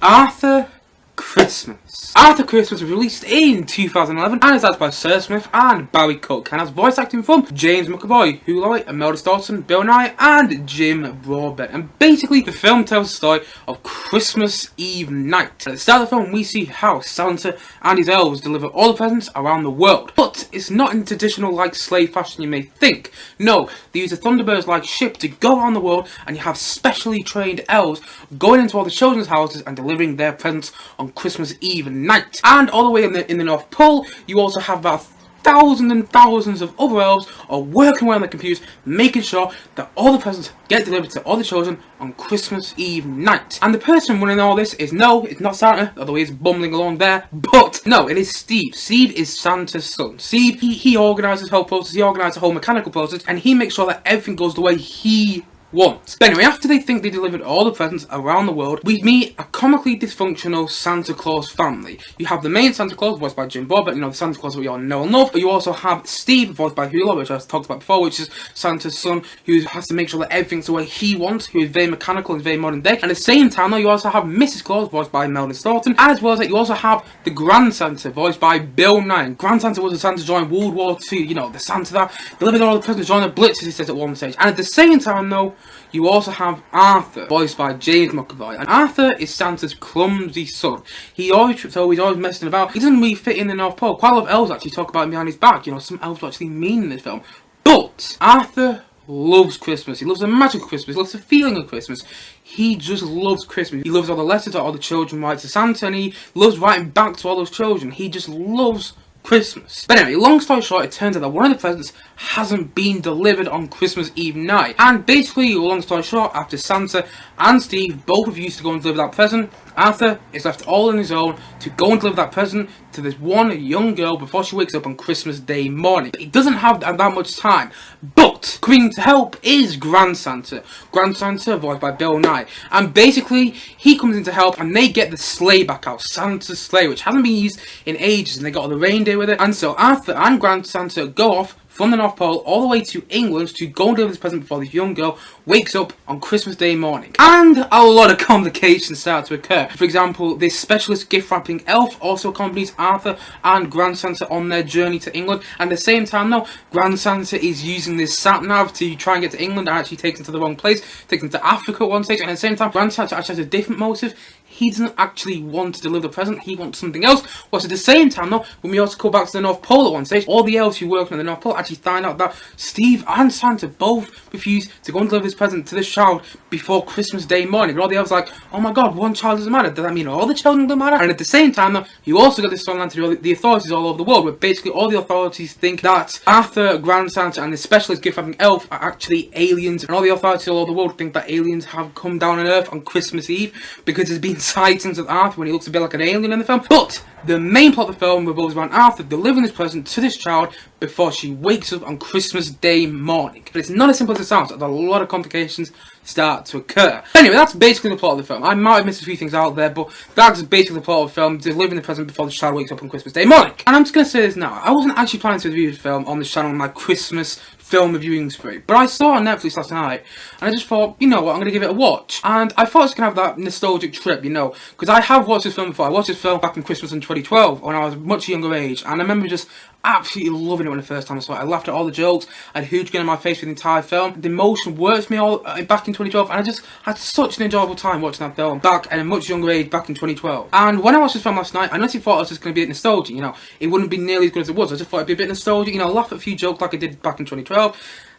Arthur Christmas. Arthur Christmas was released in 2011 and is acted by Sir Smith and Barry Cook and has voice acting from James McAvoy, Hugh, Laurie, Imelda, Staunton, Bryony and Jim Broadbent. And basically the film tells the story of Christmas Eve night. At the start of the film we see how Santa and his elves deliver all the presents around the world. But it's not in traditional like slave fashion you may think. No, they use a Thunderbirds-like ship to go around the world, and you have specially trained elves going into all the children's houses and delivering their presents on Christmas Eve night. And all the way in the North Pole, you also have about thousands and thousands of other elves are working away on the computers, making sure that all the presents get delivered to all the children on Christmas Eve night. And the person running all this is, no, it's not Santa, although he's bumbling along there, but no, it is Steve. Steve is Santa's son. Steve, he organises the whole process, he organises the whole mechanical process, and he makes sure that everything goes the way he wants. But anyway, after they think they delivered all the presents around the world, we meet a comically dysfunctional Santa Claus family. You have the main Santa Claus, voiced by Jim Broadbent, you know, the Santa Claus that we all know and love. But you also have Steve, voiced by Hugh, which I've talked about before, which is Santa's son, who has to make sure that everything's the way he wants, who is very mechanical and very modern day. And at the same time, though, you also have Mrs. Claus, voiced by Imelda Staunton, and as well as that, you also have the Grand Santa, voiced by Bill Nighy. Grand Santa was the Santa during World War II, you know, the Santa that delivered all the presents during the Blitz, as he says at one stage. And at the same time, though, you also have Arthur, voiced by James McAvoy. And Arthur is Santa's clumsy son. He always trips over, he's always messing about. He doesn't really fit in the North Pole. Quite a lot of elves actually talk about him behind his back. You know, some elves are actually mean in this film. But Arthur loves Christmas. He loves the magic of Christmas. He loves the feeling of Christmas. He just loves Christmas. He loves all the letters that all the children write to Santa, and he loves writing back to all those children. He just loves Christmas. But anyway, long story short, it turns out that one of the presents hasn't been delivered on Christmas Eve night. And basically, long story short, after Santa and Steve both refuse to go and deliver that present, Arthur is left all on his own to go and deliver that present to this one young girl before she wakes up on Christmas Day morning. He doesn't have that much time, but coming to help is Grand Santa. Grand Santa, voiced by Bill Nighy. And basically, he comes in to help, and they get the sleigh back out, Santa's sleigh, which hasn't been used in ages, and they got all the reindeer with it. And so Arthur and Grand Santa go off from the North Pole all the way to England to go and deliver this present before this young girl wakes up on Christmas Day morning. And a lot of complications start to occur. For example, this specialist gift wrapping elf also accompanies Arthur and Grand Santa on their journey to England. And at the same time, though, Grand Santa is using this sat-nav to try and get to England and actually takes them to the wrong place, takes them to Africa at one stage. And at the same time, Grand Santa actually has a different motive. He doesn't actually want to deliver the present, he wants something else. Whilst at the same time, though, when we also go back to the North Pole at one stage, all the elves who work on the North Pole actually find out that Steve and Santa both refuse to go and deliver this present to this child before Christmas Day morning. And all the elves are like, oh my god, one child doesn't matter. Does that mean all the children don't matter? And at the same time, though, you also got this storyline to the authorities all over the world, where basically all the authorities think that Arthur, Grand Santa, and the specialist gift-wrapping elf are actually aliens. And all the authorities all over the world think that aliens have come down on Earth on Christmas Eve, because there's been sightings of Arthur when he looks a bit like an alien in the film. But the main plot of the film revolves around Arthur delivering this present to this child before she wakes up on Christmas Day morning. But it's not as simple as it sounds. A lot of complications start to occur. Anyway, that's basically the plot of the film. I might have missed a few things out there, but that's basically the plot of the film, delivering the present before the child wakes up on Christmas Day morning. And I'm just going to say this now. I wasn't actually planning to review the film on this channel on my Christmas film reviewing spree, but I saw it on Netflix last night, and I just thought, you know what, I'm going to give it a watch. And I thought I was going to have that nostalgic trip, you know, because I have watched this film before. I watched this film back in Christmas in 2012, when I was a much younger age, and I remember just absolutely loving it when the first time I saw it. I laughed at all the jokes, I had a huge grin on my face for the entire film. The emotion worked me all back in 2012, and I just had such an enjoyable time watching that film back at a much younger age back in 2012. And when I watched this film last night, I honestly thought it was just going to be a bit nostalgic, you know. It wouldn't be nearly as good as it was. I just thought it'd be a bit nostalgic, you know, laugh at a few jokes like I did back in 2012.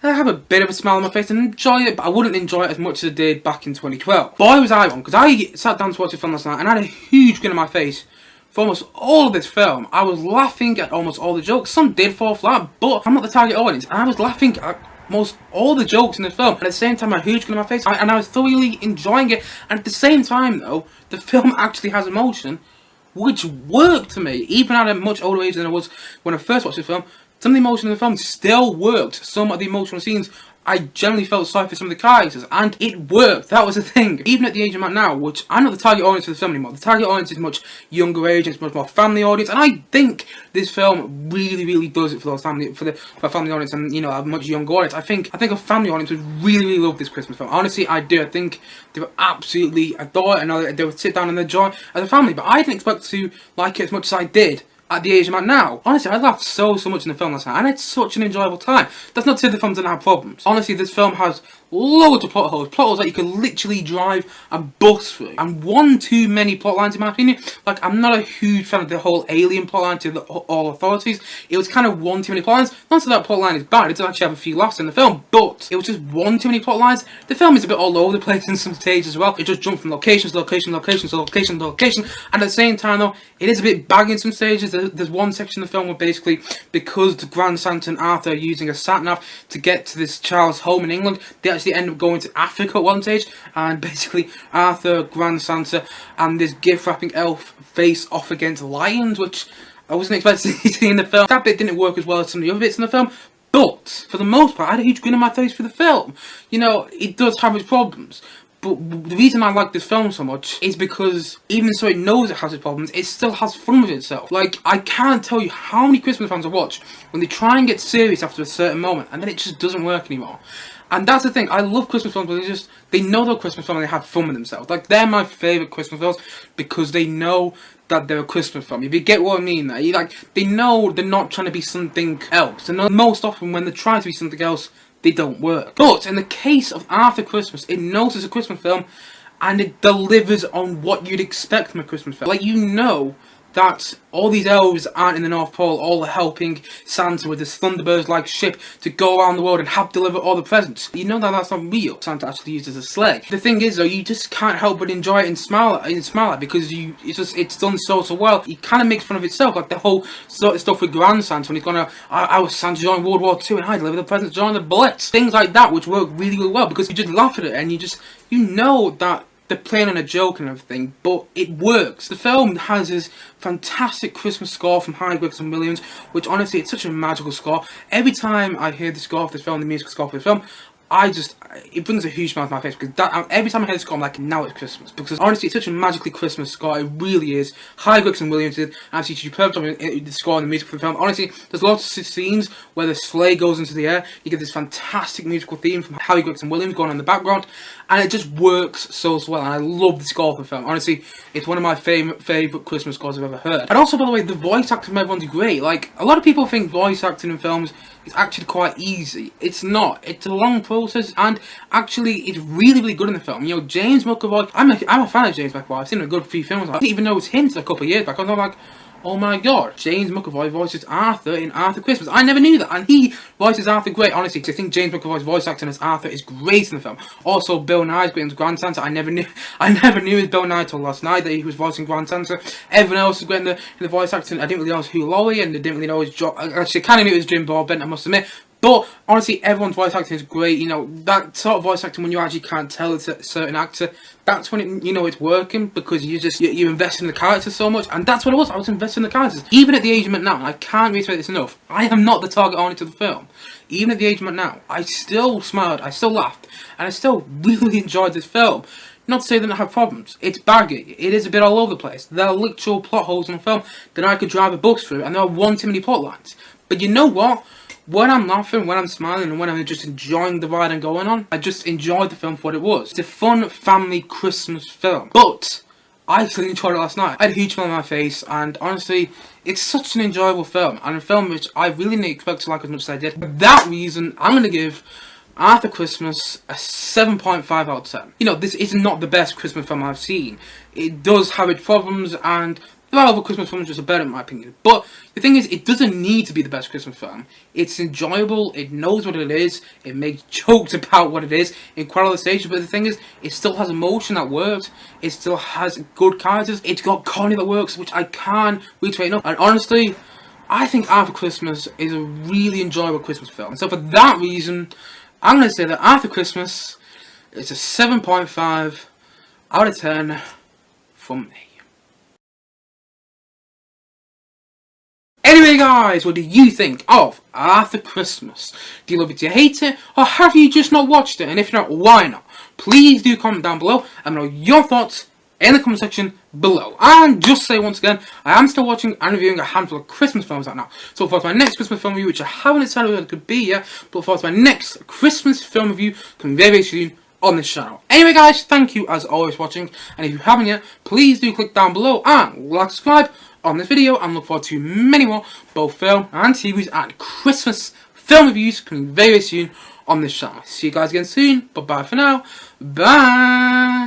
I have a bit of a smile on my face and enjoy it, but I wouldn't enjoy it as much as I did back in 2012. Boy, was I wrong, because I sat down to watch this film last night and I had a huge grin on my face for almost all of this film. I was laughing at almost all the jokes. Some did fall flat, but I'm not the target audience, and I was laughing at most all the jokes in the film. And at the same time, I had a huge grin on my face, and I was thoroughly enjoying it. And at the same time, though, the film actually has emotion, which worked to me, even at a much older age than I was when I first watched the film, Some of the emotion in the film still worked. Some of the emotional scenes, I generally felt sorry for some of the characters, and it worked. That was the thing. Even at the age I'm at now, which I'm not the target audience for the film anymore. The target audience is much younger age, it's much more family audience, and I think this film really does it for those family, for a family audience, and you know, a much younger audience. I think a family audience would really love this Christmas film. Honestly, I do. I think they would absolutely adore it, and they would sit down and enjoy it as a family. But I didn't expect to like it as much as I did at the age I'm at now. Honestly, I laughed so much in the film last night, and I had such an enjoyable time. That's not to say the film doesn't have problems. Honestly, this film has loads of plot holes that you could literally drive a bus through, and one too many plot lines in my opinion. Like, I'm not a huge fan of the whole alien plot line to all authorities. It was kind of one too many plot lines. Not so that plot line is bad, it does actually have a few laughs in the film, but it was just one too many plot lines. The film is a bit all over the place in some stages as well. It just jumped from location to location, location to location to location, and at the same time though, it is a bit baggy in some stages. There's one section of the film where basically, because the Grand Santa and Arthur are using a sat-nav to get to this child's home in England, they actually end up going to Africa at one stage, and basically Arthur, Grand Santa, and this gift-wrapping elf face off against lions, which I wasn't expecting to see in the film. That bit didn't work as well as some of the other bits in the film, but for the most part, I had a huge grin on my face for the film. You know, it does have its problems, but the reason I like this film so much is because even though it knows it has its problems, it still has fun with itself. Like, I can't tell you how many Christmas films I watch when they try and get serious after a certain moment, and then it just doesn't work anymore. And that's the thing, I love Christmas films, but they know they're Christmas films and they have fun with themselves. Like, they're my favourite Christmas films because they know that they're a Christmas film. If you get what I mean there, they know they're not trying to be something else. And most often when they try to be something else, they don't work. But in the case of Arthur Christmas, it knows it's a Christmas film and it delivers on what you'd expect from a Christmas film. Like, you know that all these elves aren't in the North Pole all helping Santa with this Thunderbird-like ship to go around the world and help deliver all the presents. You know that that's not real. Santa actually uses a sleigh. The thing is though, you just can't help but enjoy it and smile at it because it's done so well. It kind of makes fun of itself, like the whole sort of stuff with Grand Santa when he's gonna, I was Santa during World War II and I delivered the presents during the Blitz. Things like that which work really well because you just laugh at it and you know that they're playing on a joke and everything, but it works. The film has this fantastic Christmas score from Hugh and Williams, which honestly, it's such a magical score. Every time I hear the score of this film, the musical score for the film, it brings a huge smile to my face because every time I hear the score, I'm like, now it's Christmas. Because honestly, it's such a magically Christmas score, it really is. Hugh and Williams did absolutely superb job in the score and the music for the film. Honestly, there's lots of scenes where the sleigh goes into the air, you get this fantastic musical theme from Hugh and Williams going on in the background, and it just works so well, and I love the score for the film. Honestly, it's one of my favourite Christmas scores I've ever heard. And also, by the way, the voice acting from everyone's great. Like, a lot of people think voice acting in films is actually quite easy. It's not. It's a long process, and actually, it's really good in the film. You know, James McAvoy, I'm a fan of James McAvoy. I've seen him in a good few films. I didn't even know it was him until a couple of years back. I was like, oh my god, James McAvoy voices Arthur in Arthur Christmas. I never knew that, and he voices Arthur great. Honestly, I think James McAvoy's voice acting as Arthur is great in the film. Also, Bill Nighy's great as Grand Santa. I never knew it was Bill Nighy till last night that he was voicing Grand Santa. Everyone else is great in the voice acting. I didn't really know it was Hugh, Laurie, and I didn't really know it was actually, I kind of knew it was Jim Broadbent, I must admit. But honestly, everyone's voice acting is great. You know, that sort of voice acting when you actually can't tell it's a certain actor, that's when you know it's working because you invest in the characters so much, and that's what it was. I was invested in the characters. Even at the age I'm at now, and I can't reiterate this enough, I am not the target audience of the film. Even at the age I'm at now, I still smiled, I still laughed, and I still really enjoyed this film. Not to say they don't have problems. It's baggy. It is a bit all over the place. There are literal plot holes in the film that I could drive a bus through, and there are one too many plot lines. But you know what? When I'm laughing, when I'm smiling, and when I'm just enjoying the ride I'm going on, I just enjoyed the film for what it was. It's a fun family Christmas film. But I actually enjoyed it last night. I had a huge smile on my face, and honestly, it's such an enjoyable film, and a film which I really didn't expect to like as much as I did. For that reason, I'm going to give Arthur Christmas a 7.5 out of 10. You know, this is not the best Christmas film I've seen. It does have its problems, and there are other Christmas films which are better in my opinion. But the thing is, it doesn't need to be the best Christmas film. It's enjoyable, it knows what it is, it makes jokes about what it is in quite a lot of stages, but the thing is, it still has emotion that works, it still has good characters, it's got comedy that works, which I can't reiterate enough. And honestly, I think Arthur Christmas is a really enjoyable Christmas film. So for that reason, I'm going to say that Arthur Christmas is a 7.5 out of 10 from me. Anyway guys, what do you think of Arthur Christmas? Do you love it, do you hate it, or have you just not watched it? And if not, why not? Please do comment down below and know your thoughts in the comment section below. And just say once again, I am still watching and reviewing a handful of Christmas films right now. So for my next Christmas film review, which I haven't decided what it could be yet, but for my next Christmas film review coming very, very soon on this channel. Anyway guys, thank you as always for watching, and if you haven't yet, please do click down below and like, subscribe on this video, and look forward to many more both film and series and Christmas film reviews coming very, very soon on this channel. See you guys again soon, bye bye for now, bye.